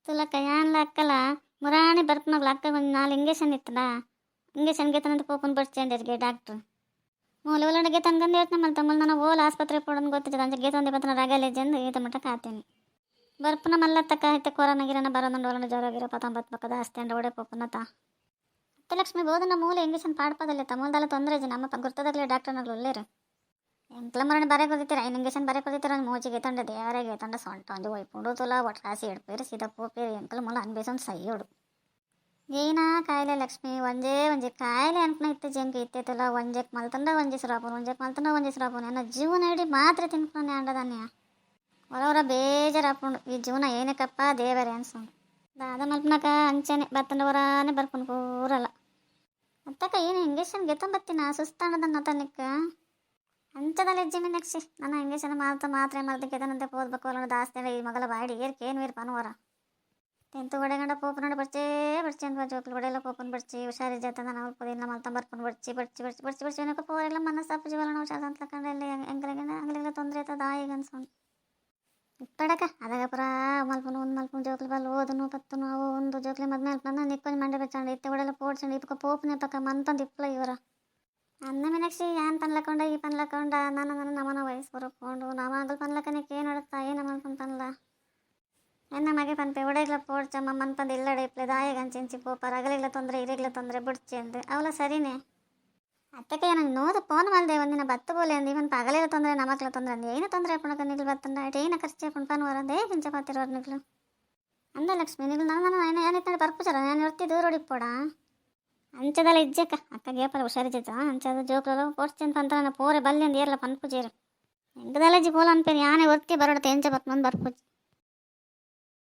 ತುಲಕ ಯಾನ್ಲ ಅಕ್ಕಲ ಮುರಾಣಿ ಬರ್ಪನಗ್ಲ ಅಕ್ಕ ಒಂದು 4 injection ಇತ್ತದ injection ಗೆತನಂತ ಪೋಪನ್ ಬರ್ಚೇಂದರ್ಗೆ doctor ಮೂಲ ಒಳಗೆ ತಂಗಂದು ಹೇಳ್ತಾನೆ ಮಲ್ತ ಮೂಲ ನಾನು ಓಲ್ ಆಸ್ಪತ್ರೆ ಕೊಡೋದು ಗೊತ್ತಿದೆ ಅಂದ್ರೆ ಗೆತಂದೆ ಬತ್ತನ ರಗಲೆ ಜಂದು ಈತ ಮಟ್ಟ ಕಾತೇನೆ ಬರ್ಪನ ಮಲ್ಲತ್ತಕ್ಕ ಐತೆ ಕೊರೋನಾ ಗಿರನ ಬರೋದಂಡು ಒಳನ ಜ್ವರ ಗಿರ ಪತ್ತೊಂಬತ್ತು ಪಕ್ಕದ ಅಷ್ಟೇ ಅಂಡ ಒಡೆ ಪೋಪನತ ಲಕ್ಷ್ಮಿ ಬೋಧನ ಮೂಲ ಇಂಜೆಕ್ಷನ್ ಪಾಡ್ಪದಲ್ಲ ತಮ್ಮಲ್ದಲ್ಲ ತೊಂದರೆ ನಮ್ಮ ಗುರ್ತದಾಗಲೇ ಡಾಕ್ಟರ್ನಾಗ್ಲು ಒಳ್ಳೇರು ಎಂಕ್ಲ ಮರಣ ಬರೇ ಕೊಡ್ತೀರ ಇಂಜೆಕ್ಷನ್ ಬರೇ ಕೊಡ್ತೀರ ಮೋಚಿಗೆ ತಂಡ ದೇವರಿಗೆ ತಂಡ ಸೊಂಟ ಒಂದು ಒಯ್ಪುಂಡು ತುಲ ಒಟ್ರಾಸಿ ಎಡ್ಪೇರು ಸೀದಾ ಪೋಪೇರು ಎಂಕಲ್ ಮೂಲ ಅನ್ಬೇಸೊಂದು ಸೈಯೋಡು ಏನಾ ಕಾಯಿಲೆ ಲಕ್ಷ್ಮಿ ಒಂಜೇ ಕಾಯಿಲೆ ಅನ್ಕನ ಇತ್ತೆ ಜಂಕ ಇತ್ತೆ ತುಲ ಒಂಜಕ್ಕೆ ಮಲ್ತಂಡ ಒಂಜೆ ಸುರಾಪುನು ನನ್ನ ಜೀವನ ಇಡೀ ಮಾತ್ರ ತಿನ್ಕೊಂಡು ಅಂಡದನ್ಯ ಹೊರ ಬೇಜಾರಾಪುಂಡು ಈ ಜೀವನ ಏನಕ್ಕಪ್ಪ ದೇವರೇ ಅನ್ಸೋಂಡು ದಾದ ಮಲ್ಪನಕ ಅಂಚೆನೆ ಬತ್ತಂಡ ಹೊರಾನೆ ಬರ್ಕೊಂಡು ಪೂರಲ್ಲ ಅತ್ತಕ್ಕ ಏನು ಇಂಜೆಕ್ಷನ್ ಗೆತ್ತಂಬತ್ತಿನ ಸುಸ್ತಾಂಡದನ್ನ ತನಕ ಅಂಚದಲ್ಲಿ ಹೆಜ್ಜೆ ಮೀನಕ್ಷಿ ನನ್ನ ಇಂಜೆಕ್ಷನ್ ಮಾತ್ರೆ ಗೆತನಂತೆ ಓದ್ಬೇಕು ಅಲ್ಲ ದಾಸ್ತಿ ಈ ಮಗಲ ಬಾಡಿ ಏರ್ಕೇನು ವೀರ್ ಪನುವರ ತೆಂತು ಒಡೆಗಂಡ ಪೋಪನೋಡ ಬರ್ಚೇ ಅಂತ ಜೋಕ್ಲು ಒಡೆಲ್ಲ ಪೋಪನ್ ಬರ್ಚಿ ಹುಷಾರಿ ಜತಂದ ನಾವು ಪುದಿನ ಮಲ್ತ ಬರ್ಕೊಂಡು ಬರ್ಚಿ ಏನಕ್ಕೆ ಪೋರೆಲ್ಲ ಮನಸ್ಸಾಪ ಜೀವನ ಹುಷಾರು ಅಂತ ಕಂಡ್ರೆ ಅಂಗಲಿಗೆಲ್ಲ ತೊಂದರೆ ಆಯ್ತದ ಈಗ ಅನ್ಸ್ಕೊಂಡು ಇಪ್ಪಡಕ ಅದಾಗ ಪುರ ಮಲ್ಪನು ಜೋಕ್ಲು ಬಲ್ಲ ಓದನು ಪತ್ತನು ಅವು ಒಂದು ಜೋಕ್ಲಿ ಮದ್ಮೇಲೆ ನಿಕ್ಕೊಂಡು ಮಂಡೆ ಬೆಚ್ಚಂಡು ಇತ್ತೆ ಒಡೆಲ್ಲ ಪೋಡ್ಸಂಡು ಇಪ್ಪಕ ಪೋಪನೆ ಪಕ್ಕ ಮಂತಂದು ಇಪ್ಪಲ ಇವರ ಅನ್ನ ಮೀನಾಕ್ಷಿ ಏನ್ ಪನ್ಲಕೊಂಡ ಈ ಪನ್ಲಕೊಂಡ ನನ್ನ ನಮ್ಮನ ವಯಸ್ಸು ಬರಕೊಂಡು ನಮಗಲ್ ಪನ್ಲಕನಿಕ್ಕೆ ಏನು ಹೊಡುತ್ತಾ ಏನು ಮನ್ಕೊಂತಲ್ಲ ಎನ್ನ ಮಗೆ ಪನ್ಪೆ ಒಡೆಗ್ಲ ಪೋಡ್ಚಮ್ಮ ಮನ್ಪಂದು ಇಲ್ಲಡೆ ಇಪ್ಲೆ ದಾಯಗಂಚೆಂಚಿ ಪೋಪರ್ ಅಗಲಿಗ್ಲ ತೊಂದರೆ ಇರಿಗ್ಲ ತೊಂದರೆ ಬಿಡ್ಚಿ ಅಂದು ಅವಳ ಸರಿನೇ ಅತ್ತಕ್ಕೆ ನನಗೆ ನೋದು ಫೋನ್ ಮಾಡಿದೆ ಒಂದಿನ ಬತ್ತು ಬೋಲೆ ಅಂದು ಇವನ್ ಪಗಲಿಲ್ಲ ತೊಂದರೆ ನಮಕ್ಲ ತೊಂದರೆ ಅಂದು ಏನು ತೊಂದರೆ ಪುಣಕ ನಿಗ್ಲು ಬತ್ತಂಡ ಏನು ಖರ್ಚು ಪುಣ್ಪನ್ ವರಂದೇ ಕಿಂಚ ಪಾತಿರೋರು ನಿಗ್ಲು ಅಂದ ಲಕ್ಷ್ಮಿ ನಿಗ್ಲು ನಾನು ಏನಿತ್ತ ಬರ್ಪುಚಾರ ನಾನು ಇರ್ತಿ ದೂರ ಹೊಡಿಪೋಡ ಅಂಚದಲ್ಲ ಇಜ್ಜಕ್ಕ ಅಕ್ಕ ಗೇಪಲ್ಲ ಹುಷಾರಿಜ್ಜ ಅಂಚದ ಜೋಕ್ಲು ಪೋಡ್ಚಂತ ಅಂತ ನಾನು ಪೋರೆ ಬಲ್ಲಿ ಅಂದು ಏರ್ಲ ಪನ್ಪುಜೇರು ಎಂಕದಲ್ಲ ಜಿ ಪೋಲ ಅನ್ಪೇನು ಯಾನೇ ಒತ್ತಿ ಬರೋಡ ತೆಂಚ ಬತ್ ಮಂದು ಬರ್ಪುಜಿ